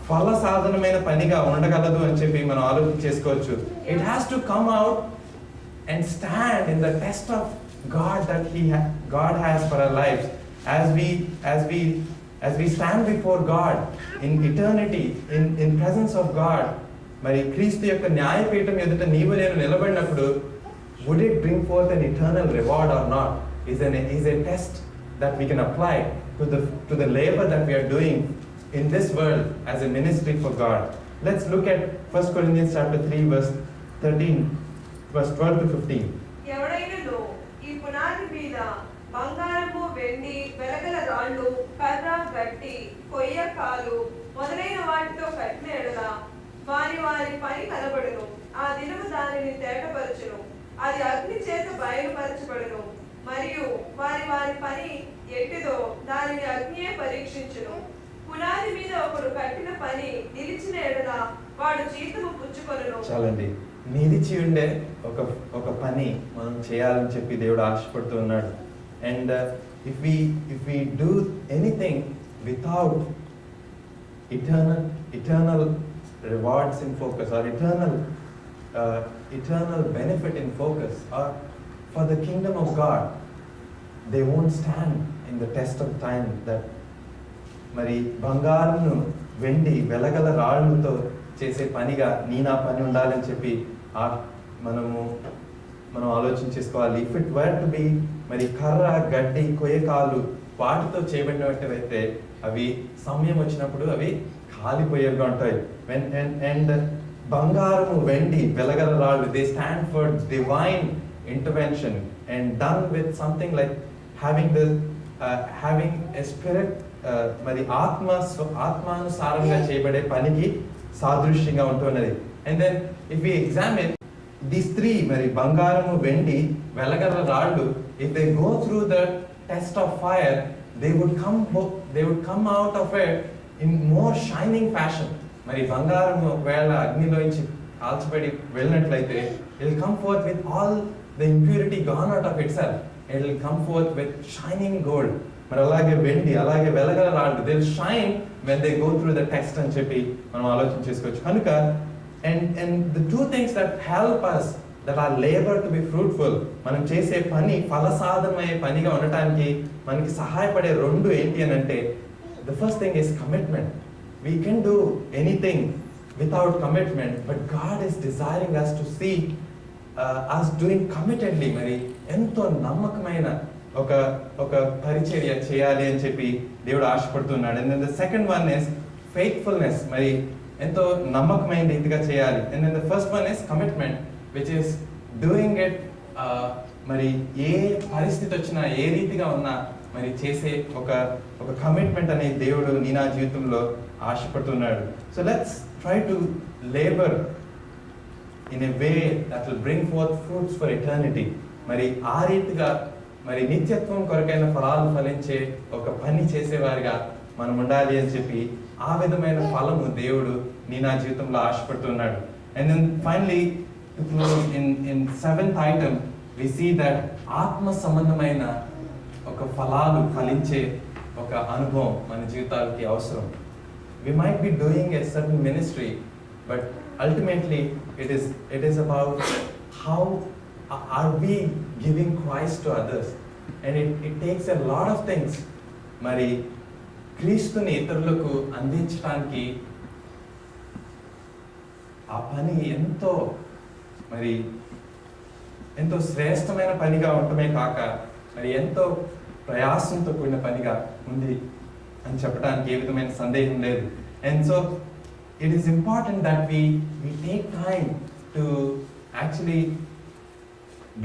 ఫల సాధనమైన పనిగా ఉండగలదు అని చెప్పి మనం ఆలోచన చేసుకోవచ్చు. It has to come out and stand in the test of God that God has for our lives. As we stand before God in eternity, in presence of God, మరి క్రీస్తు యొక్క న్యాయపీఠం ఎదుట నీవు నేను నిలబడినప్పుడు, would it bring forth an eternal reward or not is a test that we can apply to the labor that we are doing in this world as a ministry for God. Let's look at 1 Corinthians chapter 3 verse 12 to 15. ఎవడైనను ఈ పునాది మీద బంగారము, వెండి, వెలగల రాళ్ళు, కర్ర, గట్టి, కొయ్య, కాలు మొదలైన వాటితో కట్టిన ఎడల వారి పని కనబడును. ఆ దినము దానిని తేటపరచును. అది అగ్ని చేత బయలుపరచబడును. మరియు వారి పని ఎట్టిదో దానిని అగ్నియే పరీక్షించును. పునాది మీద ఒకడు కట్టిన పని నిలిచిన ఎడల వాడు జీతము పుచ్చుకొనును. చాలండి, నిలిచి ఉండే ఒక పని మనం చేయాలని చెప్పి దేవుడు ఆశపడుతూ ఉన్నాడు. And if we do anything without eternal rewards in focus, or eternal benefit in focus, or for the kingdom of God, they won't stand in the test of time. That మరి బంగారును, వెండి, వెలగల రాళ్ళతో చేసే పనిగా నా పని ఉండాలని చెప్పి మనం ఆలోచన చేసుకోవాలి. If it were to be మరి కర్ర, గడ్డి, కొయ్యకాలు వాటితో చేయబడినట్టయితే అవి సమయం వచ్చినప్పుడు అవి కాలిపోయేవిగా ఉంటాయి. అండ్ బంగారము, వెండి, వెలగల రాళ్ళు, they stand for divine intervention and done with something like having a spirit, మరి ఆత్మానుసారంగా చేయబడే పనికి సాదృశ్యంగా ఉంటున్నది. And then if we examine these three, మరి బంగారము, వెండి, వెలగల రాళ్ళు, if they go through the test of fire, they would come out of it in more shining fashion. మరి బంగారము ఒకవేళ అగ్నిలోంచి కాల్చబడి వెళ్ళినట్లయితే it will come forth with all the impurity gone out of itself. It will come forth with shining gold. మరి అలాగే వెండి, అలాగే వెలగల రాళ్ళు, they will shine when they go through the test అని చెప్పి మనం ఆలోచన చేసుకోవచ్చు. కనుక and the two things that help us, that our labor to be fruitful, మనం చేసే పని ఫలసాధనమయ్యే పనిగా ఉండటానికి మనకి సహాయపడే రెండు ఏంటి అని అంటే, the first thing is commitment. We can do anything without commitment, but God is desiring us to see us doing committedly. మరి ఎంతో నమ్మకమైన ఒక పరిచర్య చేయాలి అని చెప్పి దేవుడు ఆశపడుతున్నాడు. And then the second one is faithfulness. మరి ఎంతో నమ్మకమైన రీతిగా చేయాలి. And then the first one is commitment, which is doing it మరి ఏ పరిస్థితి వచ్చినా, ఏ రీతిగా ఉన్నా మరి చేసే ఒక కమిట్మెంట్ అనే దేవుడు నా జీవితంలో ఆశపడుతున్నాడు. So let's try to labour in a way that will bring fourth fruits for eternity. మరి ఆ రీతిగా మరి నిత్యత్వం కొరకైన ఫలాలు ఫలించే ఒక పని చేసేవారిగా మనం ఉండాలి అని చెప్పి ఆ విధమైన ఫలము దేవుడు నా జీవితంలో ఆశపడుతున్నాడు. And then finally, in seventh item, we see that ఆత్మ సంబంధమైన ఒక ఫలాలు ఫలించే ఒక అనుభవం మన జీవితాలకి అవసరం. We might be doing a certain ministry, but ultimately it is about are we giving Christ to others? And it takes a lot of things. మరి క్రీస్తుని ఇతరులకు అందించడానికి ఆ పని ఎంతో శ్రేష్టమైన పనిగా ఉండటమే కాక మరి ఎంతో ప్రయాసంతో కూడిన పనిగా ఉంది అని చెప్పడానికి ఏ విధమైన సందేహం లేదు. And so it is important that we take time to actually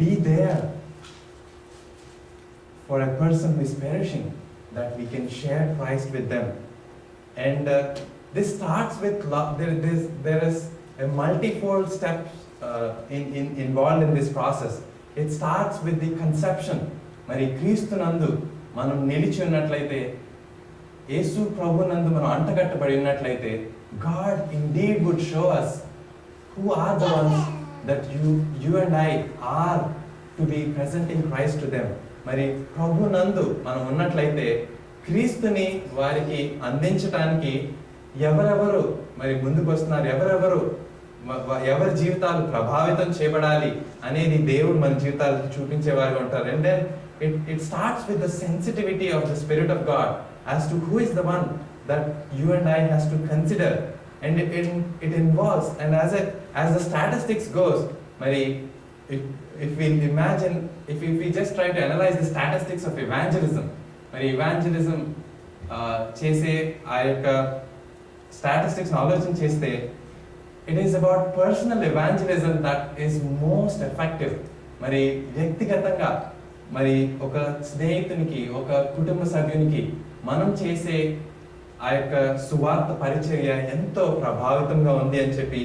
be there for a person who is perishing, that we can share Christ with them. And this starts with love. There is a multifold steps involved in this process. It starts with the conception. మరి క్రీస్తునందు మనం నిలిచి ఉన్నట్లయితే, యేసు ప్రభునందు మనం అంటగట్టబడి ఉన్నట్లయితే, God indeed would show us who are the ones that you and I are to be presenting Christ to them. మరి ప్రభునందు మనం ఉన్నట్లయితే క్రీస్తుని వారికి అందించడానికి ఎవరెవరు మరి ముందుకు వస్తున్నారు, ఎవరి జీవితాలు ప్రభావితం చేయబడాలి అనేది దేవుడు మన జీవితాలకు చూపించేవారుగా ఉంటారు. And then it starts with the sensitivity of the Spirit of God as to who is the one that you and I has to consider. And it involves, and as the statistics goes, మరి if we imagine, if we just try to analyze the statistics of evangelism, మరి evangelism చేసే ఆ యొక్క స్టాటిస్టిక్స్ ఆలోచన చేస్తే, it is about personal evangelism that is most effective. మరి వ్యక్తిగతంగా మరి ఒక స్నేహితునికి, ఒక కుటుంబ సభ్యునికి మనం చేసే ఆ యొక్క సువార్త పరిచర్య ఎంతో ప్రభావితంగా ఉంది అని చెప్పి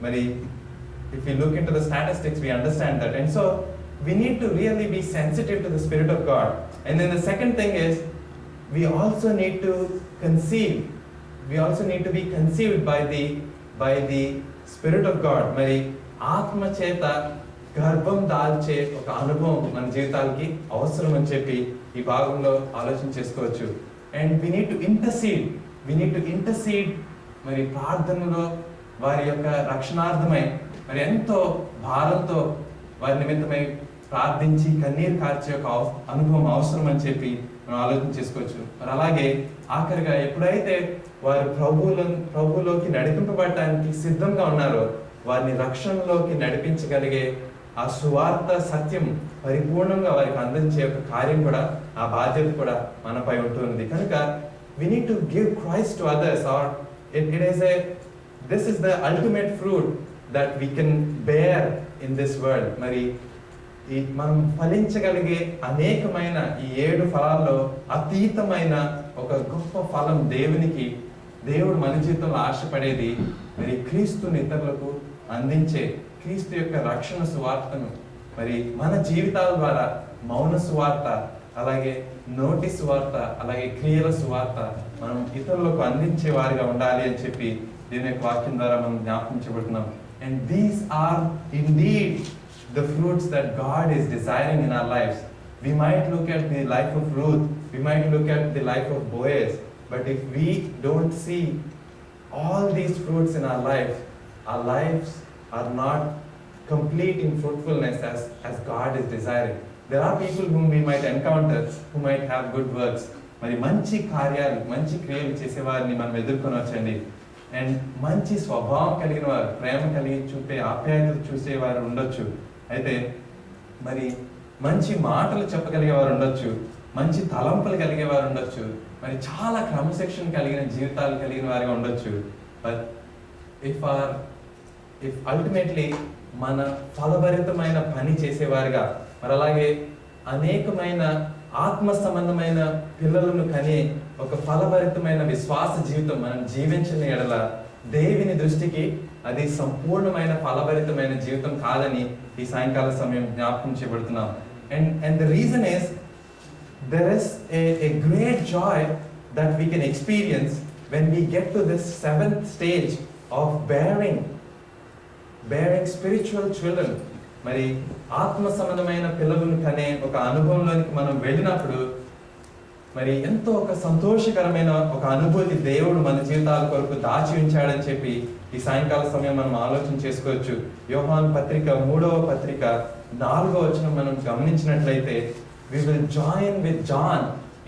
మరి if we look into the statistics we understand that. And so we need to really be sensitive to the Spirit of God. And then the second thing is we also need to conceive. We also need to be conceived by the Spirit of God. మరి ఆత్మ చేత గర్భం దాల్చే ఒక అనుభవం మన జీవితాలకి అవసరం అని చెప్పి ఈ భాగంలో ఆలోచన చేసుకోవచ్చు. And we need to intercede మరి ప్రార్థనలో వారి యొక్క రక్షణార్థమై మరి ఎంతో భారంతో వారి నిమిత్తమై ప్రార్థించి కన్నీరు కార్చే ఒక అనుభవం అవసరం అని చెప్పి మనం ఆలోచన చేసుకోవచ్చు. మరి అలాగే ఆఖరిగా ఎప్పుడైతే వారు ప్రభువులోకి నడిపింపబడటానికి సిద్ధంగా ఉన్నారో వారిని రక్షణలోకి నడిపించగలిగే ఆ సువార్త సత్యం పరిపూర్ణంగా వారికి అందించే ఒక కార్యం కూడా, ఆ బాధ్యత కూడా మనపై ఉంటుంది. కనుక we need to give Christ to others, or this is the ultimate fruit that we can bear in this world. మరి మనం ఫలించగలిగే అనేకమైన ఈ 7 ఫలాల్లో అతీతమైన ఒక గొప్ప ఫలం దేవుడు మన జీవితంలో ఆశపడేది మరి క్రీస్తుని ఇతరులకు అందించే క్రీస్తు యొక్క రక్షణ సువార్తను మరి మన జీవితాల ద్వారా మౌన సువార్త, అలాగే నోటి సువార్త, అలాగే క్రియల సువార్త మనం ఇతరులకు అందించే వారిగా ఉండాలి అని చెప్పి దీని యొక్క వాక్యం ద్వారా మనం జ్ఞాపించబడుతున్నాం. And these are indeed the fruits that God is desiring in our lives. We might look at the life of Ruth, we might look at the life of Boaz, but if we don't see all these fruits in our lives are not complete in fruitfulness as God is desiring. There are people whom we might encounter who might have good works. మరి మంచి కార్యాలు, మంచి క్రియలు చేసేవారిని మనం ఎదుర్కొనవచ్చండి. అండ్ మంచి స్వభావం కలిగిన వారు, ప్రేమ కలిగి చూపే ఆప్యాయతలు చూసేవారు ఉండొచ్చు. అయితే మరి మంచి మాటలు చెప్పగలిగేవారు ఉండొచ్చు, మంచి తలంపులు కలిగేవారు ఉండొచ్చు, మరి చాలా క్రమశిక్షణ కలిగిన జీవితాలు కలిగిన వారిగా ఉండొచ్చు. బట్ ఇఫ్ అల్టిమేట్లీ మన ఫలభరితమైన పని చేసేవారుగా, మరి అలాగే అనేకమైన ఆత్మ సంబంధమైన పిల్లలను కనే ఒక ఫలభరితమైన విశ్వాస జీవితం మనం జీవించిన ఎడల దేవుని దృష్టికి అది సంపూర్ణమైన ఫలభరితమైన జీవితం కాదని ఈ సాయంకాల సమయం జ్ఞాపకం చేయబడుతున్నాం. And the reason is there is a great joy that we can experience when we get to this 7th stage of bearing spiritual children. మరి ఆత్మ సంబంధమైన పిల్లలను కనే ఒక అనుభవంలోనికి మనం వెళ్ళినప్పుడు మరి ఎంతో ఒక సంతోషకరమైన ఒక అనుభూతి దేవుడు మన జీవితాల కొరకు దాచి ఉంచాడని చెప్పి ఈ సాయంకాల సమయం మనం ఆలోచన చేసుకోవచ్చు. యోహాను పత్రిక 3వ పత్రిక 4వ వచనం మనం గమనించినట్లయితే, we will join with John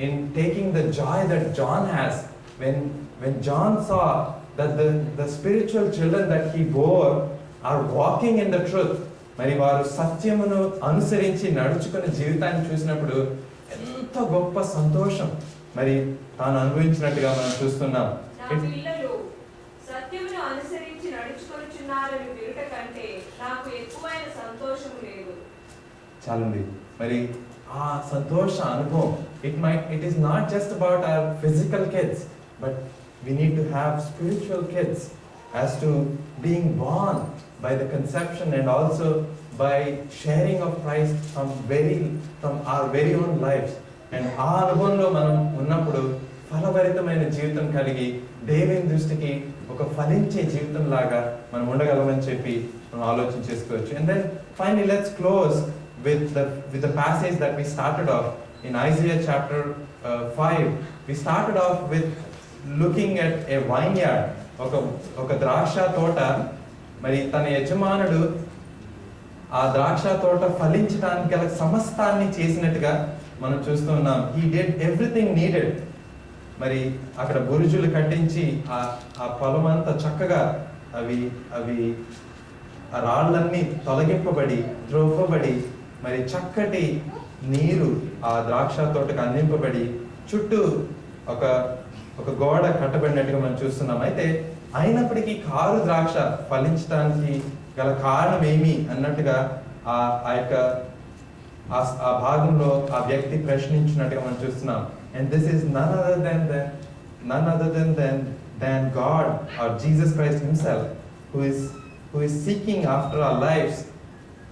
in taking the joy that John has when John saw that the spiritual children that he bore are walking in the truth. మరి వారు సత్యమును అనుసరించి నడుచుకునే జీవితాన్ని చూసినప్పుడు ఎంతో గొప్ప సంతోషం మరి తాను అనుభవించినట్టుగా మనం చూస్తున్నాం. నా పిల్లలు సత్యమును అనుసరించి నడుచుకొనుచున్నారని వినుట కంటే నాకు ఎక్కువైన సంతోషం లేదు. చాలండి. మరి ఆ సంతోష అనుభవం it is not just about our physical kids, but we need to have spiritual kids as to being born by the conception and also by sharing of Christ from our very own lives. And ఆ అనుభవంలో మనం ఉన్నప్పుడు ఫలభరితమైన జీవితం కలిగి దేవుని దృష్టికి ఒక ఫలించే జీవితం లాగా మనం ఉండగలమని చెప్పి మనం ఆలోచన చేసుకోవచ్చు. And then finally let's close with the passage that we started off in Isaiah chapter 5. We started off with looking at a vineyard, ఒక ద్రాక్ష తోట. మరి తన యజమానుడు ఆ ద్రాక్ష తోట ఫలించడానికి గల సమస్తాన్ని చేసినట్టుగా మనం చూస్తున్నాం. He did everything needed. మరి అక్కడ బురుజులు కట్టించి ఆ పొలం అంతా చక్కగా అవి ఆ రాళ్ళన్నీ తొలగింపబడి ద్రోపబడి మరి చక్కటి నీరు ఆ ద్రాక్ష తోటకు అందింపబడి చుట్టూ ఒక గోడ కట్టబడినట్టుగా మనం చూస్తున్నాం. అయితే అయినప్పటికీ కారు ద్రాక్ష ఫలించడానికి గల కారణం ఏమి అన్నట్టుగా ఆ భాగంలో ఆ వ్యక్తి ప్రశ్నించినట్టుగా మనం చూస్తున్నాం. And this is none other than God or Jesus Christ himself who is seeking after our lives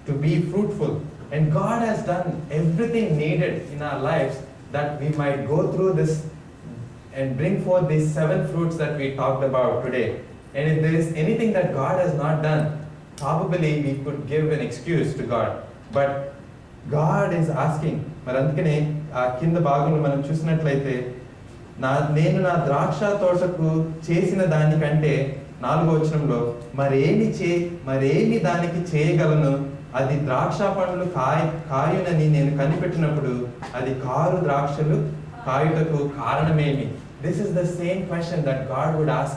to be fruitful. And God has done everything needed in our lives that we might go through this and bring forth these 7 fruits that we talked about today. And if there is anything that God has not done, probably we could give an excuse to God. But God is asking, మరి అందుకనే ఆ కింద భాగంలో మనం చూసినట్లయితే నేను నా ద్రాక్ష తోటకు చేసిన దానికంటే 4వ వచనంలో మరేమి దానికి చేయగలను, అది ద్రాక్ష పండ్లు కాయునని నేను కనిపెట్టినప్పుడు అది కారు ద్రాక్షలు కాయుటకు కారణమేమి. This is the same question that God would ask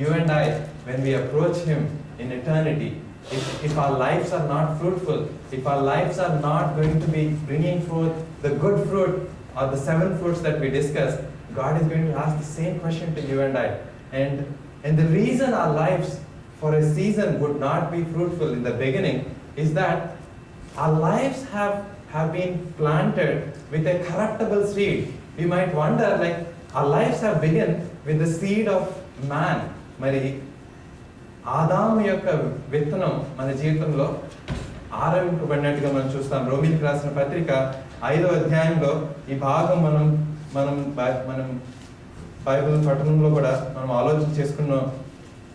you and I when we approach him in eternity. If our lives are not fruitful, if our lives are not going to be bringing forth the good fruit or the 7 fruits that we discussed, God is going to ask the same question to you and I. And the reason our lives for a season would not be fruitful in the beginning is that our lives have been planted with a corruptible seed. We might wonder, like, our lives have begun with the seed of man. మరి ఆదాము యొక్క విత్తనం మన జీవితంలో ఆరంభింపబడినట్టుగా మనం చూస్తాం. రోమీలకు రాసిన పత్రిక 5వ అధ్యాయంలో ఈ భాగం మనం బైబిల్ పఠనంలో కూడా మనం ఆలోచన చేసుకున్నాం.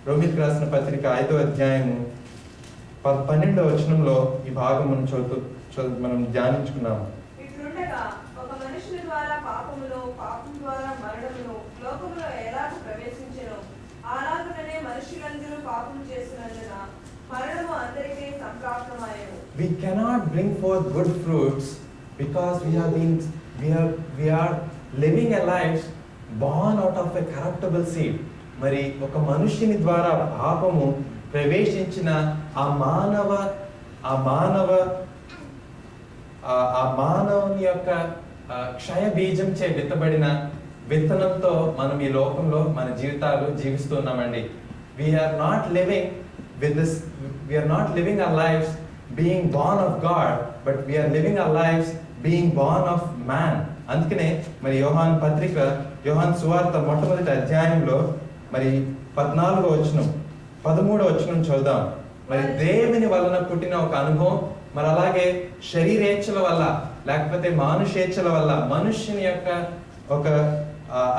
రోమీలకు రాసిన పత్రిక 5వ అధ్యాయము 12వ వచనంలో ఈ భాగం మనం ధ్యానించుకున్నాము. ఇట్లుండగా ఒక మనుషుని ద్వారా పాపమును, పాపం ద్వారా మరణమును లోకములో ఎలాగ ప్రవేశించెనో అలాగనే మనుషులందరూ పాపం చేసినందున మరణము అందరికీ సంప్రాప్తమాయెను. We cannot bring forth good fruits because we are living a life born out of a corruptible seed. మరి ఒక మనుష్యుని ద్వారా పాపము ప్రవేశించిన ఆ మానవుని యొక్క క్షయ బీజం చే విత్తబడిన విత్తనంతో మనం ఈ లోకంలో మన జీవితాలు జీవిస్తున్నామండి. We are not living our lives being born of God, but we are living our lives being born of man. అందుకనే మరి యోహాను సువార్త మొట్టమొదటి అధ్యాయంలో మరి 14వ వచనం 13వ వచనం చదువుదాం. మరి దేవుని వలన పుట్టిన ఒక అనుభవం, మరి అలాగే శరీరేచ్ఛల వల్ల లేకపోతే మానుషేచ్ఛల వల్ల మనుష్యుని యొక్క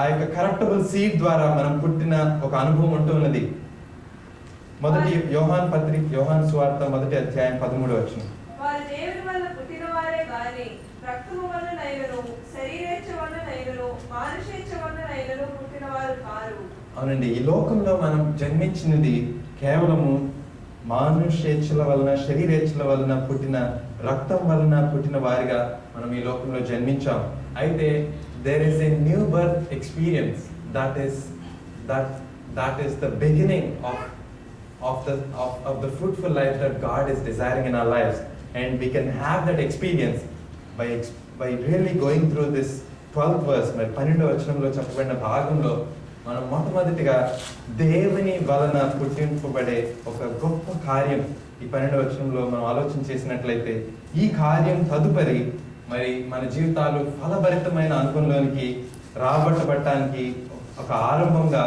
ఆ యొక్క కరప్టబుల్ సీడ్ ద్వారా మనం పుట్టిన ఒక అనుభవం ఉంటున్నది. మొదటి యోహాను సువార్త 1వ అధ్యాయం 13వ వచనం. వారు దేవుని వల్ల పుట్టిన వారే గాని రక్తము వలనైనను శరీరేచ్ఛ వలనైనను మానుషేచ్ఛ వలనైనను పుట్టిన వారు కారు. అవునండి, ఈ లోకంలో మనం జన్మించినది కేవలము మానుషేచ్ఛల వలన శరీరేచ్ఛల వలన పుట్టిన రక్తం వలన పుట్టిన వారిగా మనం ఈ లోకంలో జన్మించాం. అయితే there is a new birth experience that is the beginning of the fruitful life that God is desiring in our lives, and we can have that experience by really going through this 12th verse. మరి 12వ వచనంలో చెప్పబడిన భాగంలో మనం మొట్టమొదటిగా దేవుని వలన పుట్టింపబడే ఒక గొప్ప కార్యం ఈ 12వ వచనంలో మనం ఆలోచన చేసినట్లయితే, ఈ కార్యం తదుపరి మరి మన జీవితాలు ఫలభరితమైన అనుభవంలోనికి రాబట్టబడటానికి ఒక ఆరంభంగా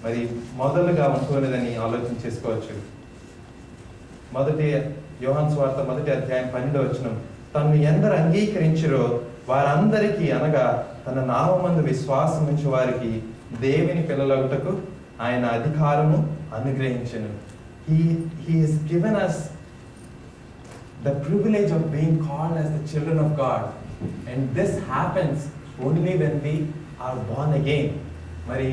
మరి మొదలుగా ఉంటున్నదని ఆలోచన చేసుకోవచ్చు. మొదటి యోహాను సువార్త 1వ అధ్యాయం 12వ వచనం, తను ఎందరు అంగీకరించిరో వారందరికీ అనగా తన నామమందు విశ్వాసం ఉంచు వారికి దేవుని పిల్లలగుటకు ఆయన అధికారము అనుగ్రహించెను. He has given us the privilege of being called as the children of God, and this happens only when we are born again. మరి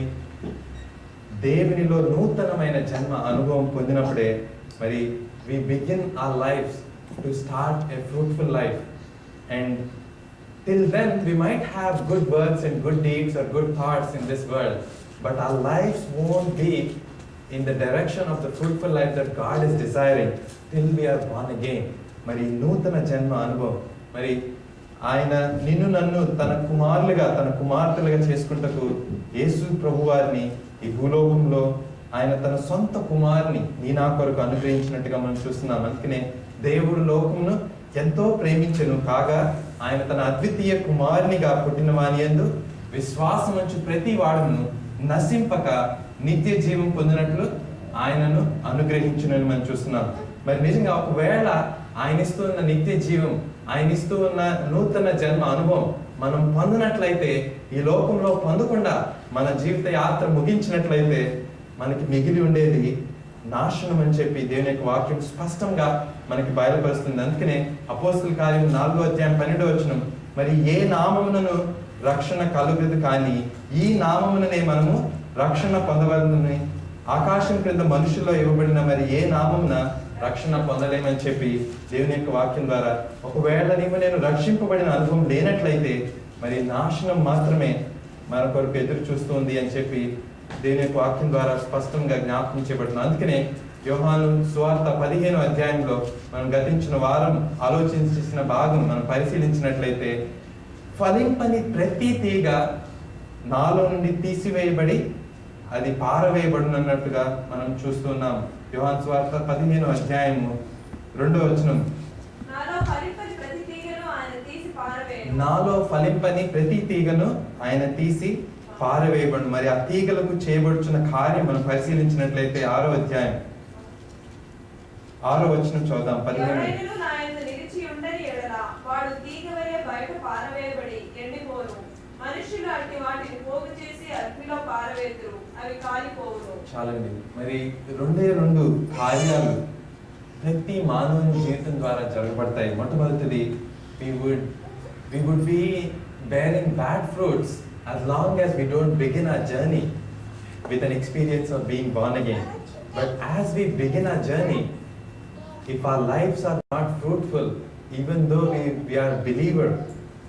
దేవునిలో నూతనమైన జన్మ అనుభవం పొందినప్పుడే మరి we begin our lives to start a fruitful life, and till then we might have good words and good deeds or good thoughts in this world, but our lives won't be in the direction of the fruitful life that God is desiring till we are born again. మరి నూతన జన్మ అనుభవం, మరి ఆయన నిన్ను నన్ను తన కుమారులుగా తన కుమార్తెలుగా చేసుకుంటకు యేసు ప్రభువారిని ఈ భూలోకంలో ఆయన తన సొంత కుమారుని నీ నా కొరకు అనుగ్రహించినట్టుగా మనం చూస్తున్నాం. అందుకనే దేవుడు లోకమును ఎంతో ప్రేమించెను కాగా ఆయన తన అద్వితీయ కుమారునిగా పుట్టిన వాని యందు విశ్వాసం ఉంచి ప్రతి వాడును నశింపక నిత్య జీవం పొందినట్లు ఆయనను అనుగ్రహించునని మనం చూస్తున్నాం. మరి నిజంగా ఒకవేళ ఆయన ఇస్తూ ఉన్న నిత్య జీవం, ఆయన ఇస్తూ ఉన్న నూతన జన్మ అనుభవం మనం పొందినట్లయితే, ఈ లోకంలో పొందకుండా మన జీవిత యాత్ర ముగించినట్లయితే మనకి మిగిలి ఉండేది నాశనం అని చెప్పి దేవుని యొక్క వాక్యం స్పష్టంగా మనకి బయలుపరుస్తుంది. అందుకనే అపోస్తల కార్యం 4వ అధ్యాయం 12వ వచనం, మరి ఏ నామమునను రక్షణ కలుగదు కానీ ఈ నామముననే మనము రక్షణ పొందవలనని ఆకాశం క్రింద మనుషుల్లో ఇవ్వబడిన మరి ఏ నామమున రక్షణ పొందలేమని చెప్పి దేవుని యొక్క వాక్యం ద్వారా, ఒకవేళ నేను రక్షింపబడిన అనుభవం లేనట్లయితే మరి నాశనం మాత్రమే మన కొరకు ఎదురు చూస్తుంది అని చెప్పి దేవుని యొక్క వాక్యం ద్వారా స్పష్టంగా జ్ఞాపకం చేయబడుతుంది. అందుకనే యోహాను సువార్త 15వ అధ్యాయంలో మనం గతించిన వారం ఆలోచించిన భాగం మనం పరిశీలించినట్లయితే, ఫలింపని ప్రతి తీగ నాలో నుండి తీసివేయబడి అది పారవేయబడినట్టుగా మనం చూస్తున్నాం. యోహాను సువార్త 15వ అధ్యాయము 2వ వచనం, నాలో ఫలింపని ప్రతి తీగను ఆయన తీసి పారవేయబడు. మరి ఆ తీగలకు చేయబడుచున్న కార్యం మనం పరిశీలించినట్లయితే 6వ అధ్యాయం 6వ వచనం చూద్దాం. 15 చాలండి. మరి 2 కార్యాలు ప్రతి మానవుని జీవితం ద్వారా జరగబడతాయి. మొట్టమొదటిది, we would be bearing bad fruits as long as we don't begin our journey with an experience of being born again. But as we begin our journey, if our lives are not fruitful, even though we are a believer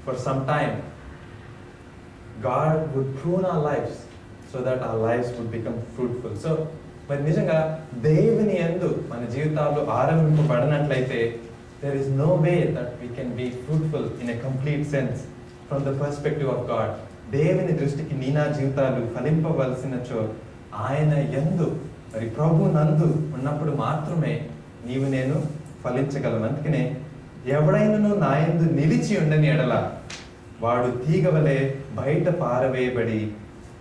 for some time, God would prune our lives so that our lives would become fruitful. So మరి నిజంగా దేవుని యందు మన జీవితాలు ఆరంభింపబడినట్లయితే there is no way that we can be fruitful in a complete sense from the perspective of God. దేవుని దృష్టికి నీ నా జీవితాలు ఫలింపవలసినచో ఆయన యందు మరి ప్రభు నందు ఉన్నప్పుడు మాత్రమే నీవు నేను ఫలించగలం. అందుకనే ఎవడైనను నా యందు నిలిచి ఉండని ఎడల వాడు తీగవలే బయట పారవేయబడి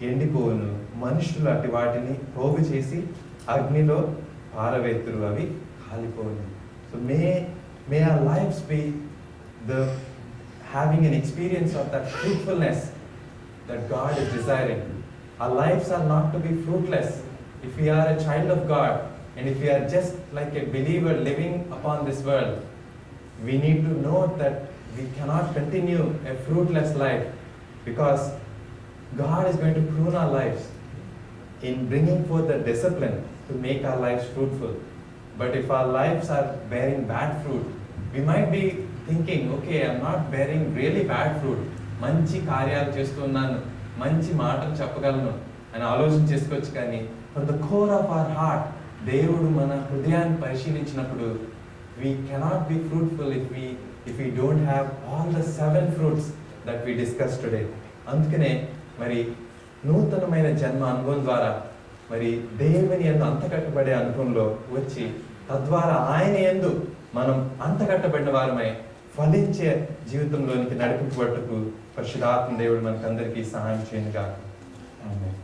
ఎండిపోవును, మనుషులు అటు వాటిని పోగు చేసి అగ్నిలో పారవేతురు, అవి కాలిపోవును. So may our lives be having an experience of that fruitfulness that God is desiring. Our lives are not to be fruitless. If we are a child of God and if we are just like a believer living upon this world, we need to know that we cannot continue a fruitless life, because God is going to prune our lives in bringing forth the discipline to make our lives fruitful. But if our lives are bearing bad fruit, we might be thinking, okay, I'm not bearing really bad fruit. మంచి కార్యాలు చేస్తున్నాను, మంచి మాటలు చెప్పగలను అని ఆలోచన చేసుకోవచ్చు. కానీ from the core of our heart, దేవుడు మన హృదయాన్ని పరిశీలించినప్పుడు we cannot be fruitful if we don't have all the 7 fruits that we discussed today. అందుకనే మరి నూతనమైన జన్మ అనుభవం ద్వారా మరి దేవుని యందు అంతకట్టబడే అనుభవంలో వచ్చి తద్వారా ఆయన యందు మనం అంతకట్టబడిన వారమై ఫలించే జీవితంలోనికి నడిపించబట్టుకు పరిశుద్ధాత్మ దేవుడు మనకందరికీ సహాయం చేయనుగా. ఆమేన్.